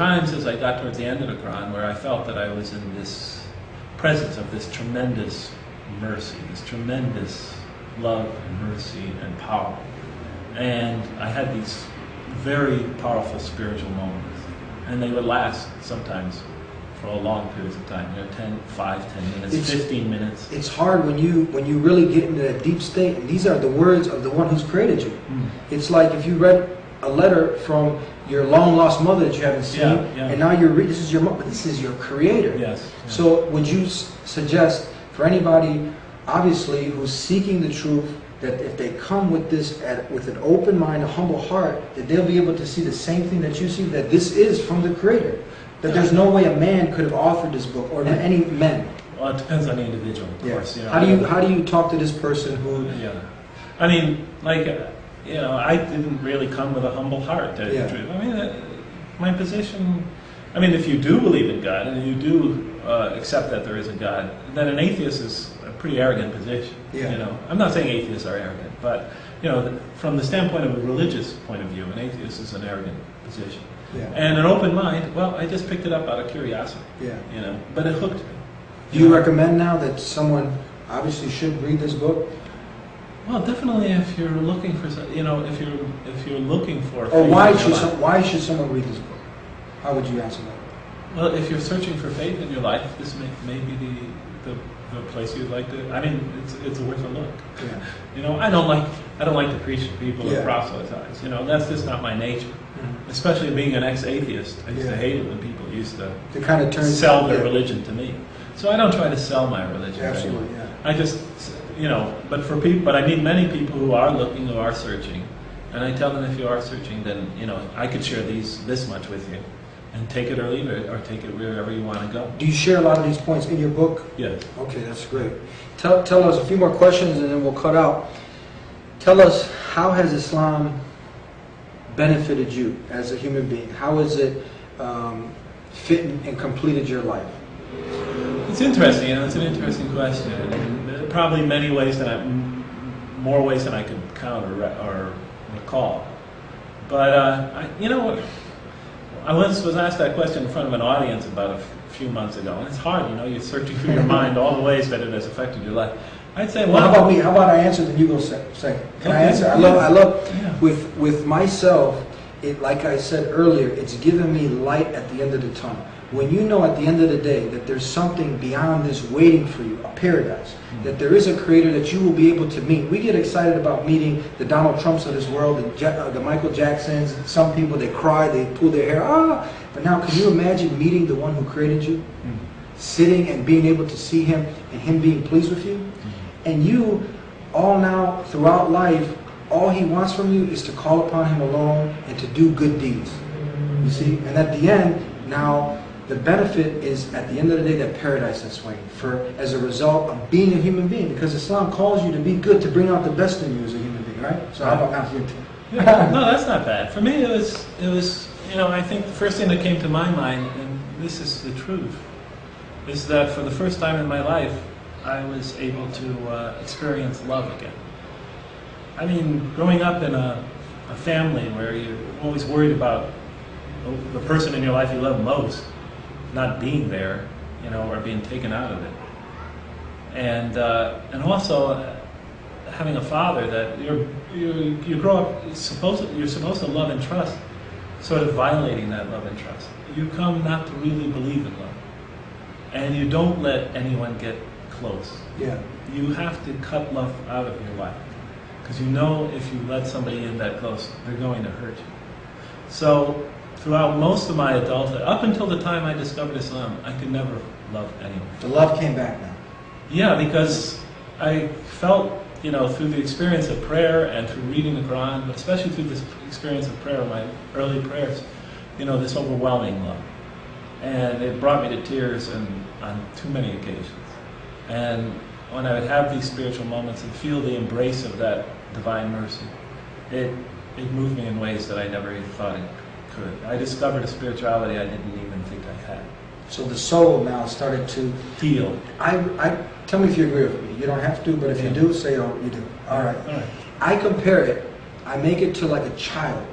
times as I got towards the end of the Quran where I felt that I was in this presence of this tremendous mercy, this tremendous love and mercy and power. And I had these very powerful spiritual moments. And they would last sometimes for a long periods of time, 10 minutes, 15 minutes. It's hard when you really get into that deep state, and these are the words of the one who's created you. It's like if you read a letter from your long lost mother that you haven't seen, and now you're this is your mother, this is your creator. Yes. So would you suggest for anybody, obviously, who's seeking the truth, that if they come with this with an open mind, a humble heart, that they'll be able to see the same thing that you see, that this is from the creator? That there's no way a man could have authored this book, or any men. Well, it depends on the individual, of course. You know, how do you talk to this person who? Yeah, I mean, like, you know, I didn't really come with a humble heart. To the truth. I mean, my position. I mean, if you do believe in God and you do accept that there is a God, then an atheist is a pretty arrogant position. Yeah. You know, I'm not saying atheists are arrogant, but you know, from the standpoint of a religious point of view, an atheist is an arrogant position. Yeah. And an open mind, well, I just picked it up out of curiosity. Yeah. You know, but it hooked me. Do you recommend now that someone obviously should read this book? Well, definitely if you're looking for, you know, if you're looking for. Or why should someone read this book? How would you answer that? Well, if you're searching for faith in your life, this may be the place you'd like to. I mean, it's worth a look. Yeah. You know, I don't like to preach to people or proselytize. You know, that's just not my nature. Especially being an ex-atheist, I used to hate it when people used to kind of sell their religion to me. So I don't try to sell my religion. Absolutely, I just, you know, but I meet many people who are looking, who are searching, and I tell them if you are searching, then you know I could share this much with you, and take it or leave it, or take it wherever you want to go. Do you share a lot of these points in your book? Yes. Okay, that's great. Tell us a few more questions, and then we'll cut out. Tell us, how has Islam benefited you as a human being? How has it fit and completed your life? It's interesting. You know, it's an interesting question, and probably many ways more ways than I could count or recall. But you know, I once was asked that question in front of an audience about a few months ago, and it's hard. You know, you're searching through your mind all the ways that it has affected your life. I'd say, well, how about me? How about I answer, then you go second? Can I answer? I love. With myself, like I said earlier, it's given me light at the end of the tunnel. When you know at the end of the day that there's something beyond this waiting for you, a paradise, that there is a creator that you will be able to meet. We get excited about meeting the Donald Trumps of this world, the Michael Jacksons. Some people, they cry, they pull their hair, But now, can you imagine meeting the one who created you? Sitting and being able to see him and him being pleased with you? And you, all now, throughout life, all he wants from you is to call upon him alone and to do good deeds. You see? And at the end, now, the benefit is, at the end of the day, that paradise that's waiting as a result of being a human being. Because Islam calls you to be good, to bring out the best in you as a human being, right? So how about now? No, that's not bad. For me, it was, you know, I think the first thing that came to my mind, and this is the truth, is that for the first time in my life, I was able to experience love again. I mean, growing up in a family where you're always worried about the person in your life you love most not being there, you know, or being taken out of it, and also having a father that you grow up you're supposed to love and trust, sort of violating that love and trust. You come not to really believe in love, and you don't let anyone get close. Yeah. You have to cut love out of your life, because you know if you let somebody in that close, they're going to hurt you. So throughout most of my adulthood, up until the time I discovered Islam, I could never love anyone. The love came back now. Yeah, because I felt, you know, through the experience of prayer and through reading the Quran, but especially through this experience of prayer, my early prayers, you know, this overwhelming love. And it brought me to tears on too many occasions. And when I would have these spiritual moments and feel the embrace of that divine mercy, it moved me in ways that I never even thought it could. I discovered a spirituality I didn't even think I had. So the soul now started to heal. Tell me if you agree with me. You don't have to, but if you do, say, oh, you do. All right. All right. I compare it, I make it to like a child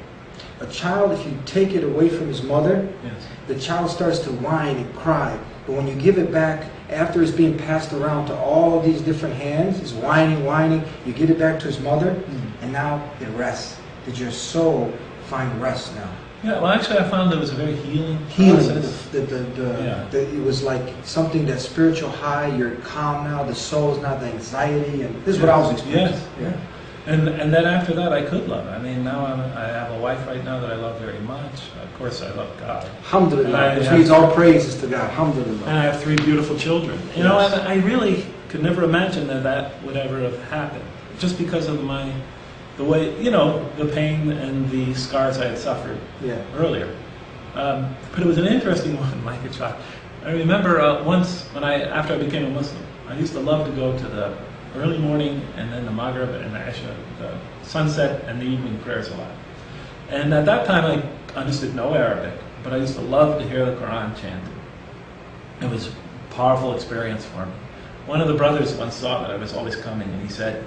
A child, if you take it away from his mother, Yes. the child starts to whine and cry. But when you give it back, after it's being passed around to all these different hands, it's whining, you give it back to his mother, and now it rests. Did your soul find rest now? Yeah, well, actually, I found it was a very healing process. It was like something, that spiritual high. You're calm now. The soul is not the anxiety, and this is what I was experiencing. Yes, yeah. And then after that, I could love. I mean, now I have a wife right now that I love very much. Of course, I love God. Alhamdulillah. Which means all praises to God. Alhamdulillah. And I have 3 beautiful children. You know, and I really could never imagine that would ever have happened, just because of the way, you know, the pain and the scars I had suffered earlier. But it was an interesting one, like a child. I remember once after I became a Muslim, I used to love to go to the early morning and then the Maghrib and the Isha, the sunset and the evening prayers a lot. And at that time I understood no Arabic, but I used to love to hear the Quran chanted. It was a powerful experience for me. One of the brothers once saw that I was always coming, and he said,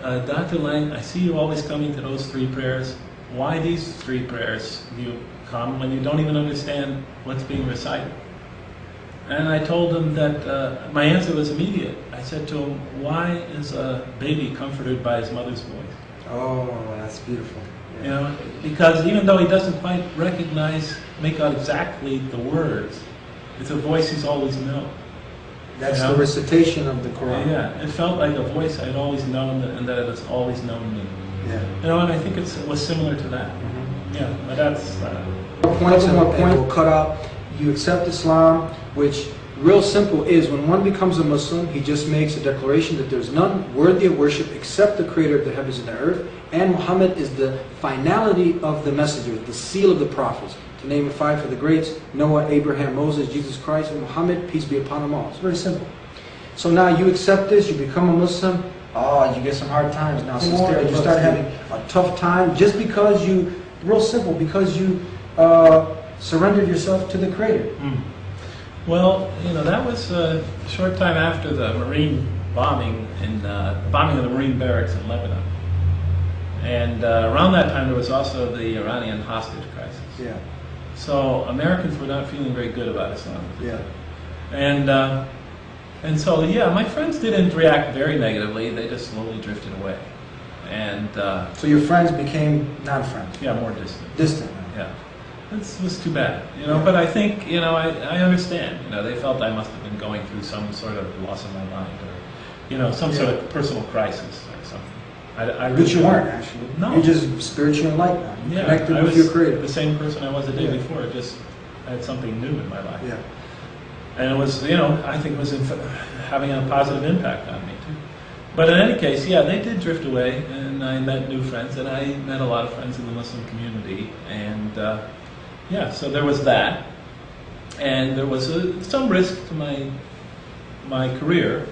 Dr. Lang, I see you always coming to those 3 prayers. Why these 3 prayers do you come when you don't even understand what's being recited? And I told him that my answer was immediate. I said to him, why is a baby comforted by his mother's voice? Oh, that's beautiful. Yeah. You know, because even though he doesn't quite make out exactly the words, it's a voice he's always known. That's the recitation of the Quran. Yeah, it felt like a voice I had always known, and that it was always known me. Yeah. You know, and I think it was similar to that. Yeah, but that's... More points will cut out. You accept Islam, which, real simple, is when one becomes a Muslim, he just makes a declaration that there's none worthy of worship except the creator of the heavens and the earth, and Muhammad is the finality of the messengers, the seal of the prophets. To name 5 for the greats: Noah, Abraham, Moses, Jesus Christ, and Muhammad, peace be upon them all. It's very simple. So now you accept this, you become a Muslim. Oh, you get some hard times now, sister. You start having a tough time just because real simple, because you surrendered yourself to the Creator. Well, you know, that was a short time after the Marine bombing, bombing of the Marine barracks in Lebanon. And around that time there was also the Iranian hostage crisis. Yeah. So Americans were not feeling very good about Islam. Yeah. And so, yeah, my friends didn't react very negatively. They just slowly drifted away. And so your friends became non-friends? Yeah, more distant. Distant. Yeah. It was too bad, you know, but I think, you know, I understand. You know, they felt I must have been going through some sort of loss of my mind, or, you know, some sort of personal crisis or something. But you weren't, actually. No. You're just spiritually enlightened. You connected with your Creator. The same person I was the day before, just I had something new in my life. Yeah. And it was, you know, I think it was having a positive impact on me, too. But in any case, yeah, they did drift away, and I met new friends, and I met a lot of friends in the Muslim community, and yeah, so there was that, and there was some risk to my career,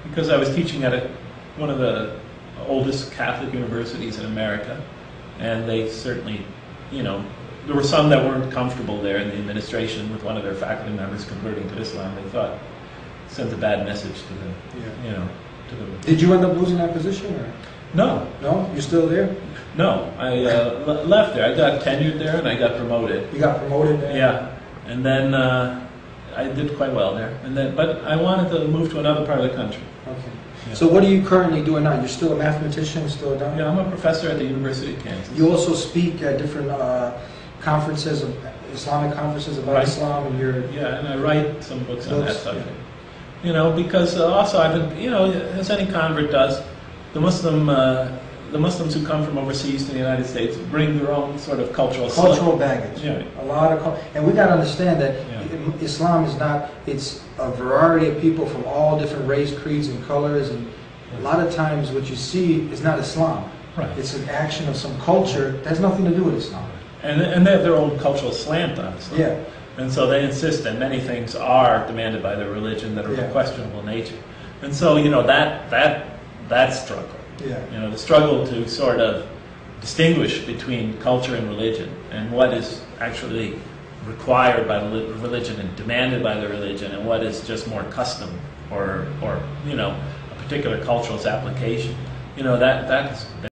because I was teaching at one of the oldest Catholic universities in America, and they certainly, you know, there were some that weren't comfortable there in the administration with one of their faculty members converting to Islam. They thought it sent a bad message to the, you know, to the... Did you end up losing that position, or? No. No? You're still there? No, I left there. I got tenured there, and I got promoted. You got promoted there? Yeah, and then I did quite well there. And then, but I wanted to move to another part of the country. Okay. Yeah. So what are you currently doing now? You're still a mathematician, still a doctor? Yeah, I'm a professor at the University of Kansas. You also speak at different conferences, Islamic conferences about Islam, and you're... Yeah, and I write some books on that subject. Yeah. You know, because also I've been, you know, as any convert does, the Muslims who come from overseas to the United States bring their own sort of cultural baggage. Yeah. A lot of, and we got to understand that Islam is not, it's a variety of people from all different race, creeds, and colors, and a lot of times what you see is not Islam. Right. It's an action of some culture that has nothing to do with Islam. And they have their own cultural slant on Islam. Yeah. And so they insist that many things are demanded by their religion that are of questionable nature. And so, you know, that struggle. Yeah. You know, the struggle to sort of distinguish between culture and religion, and what is actually required by the religion and demanded by the religion, and what is just more custom or you know, a particular culture's application. You know, that's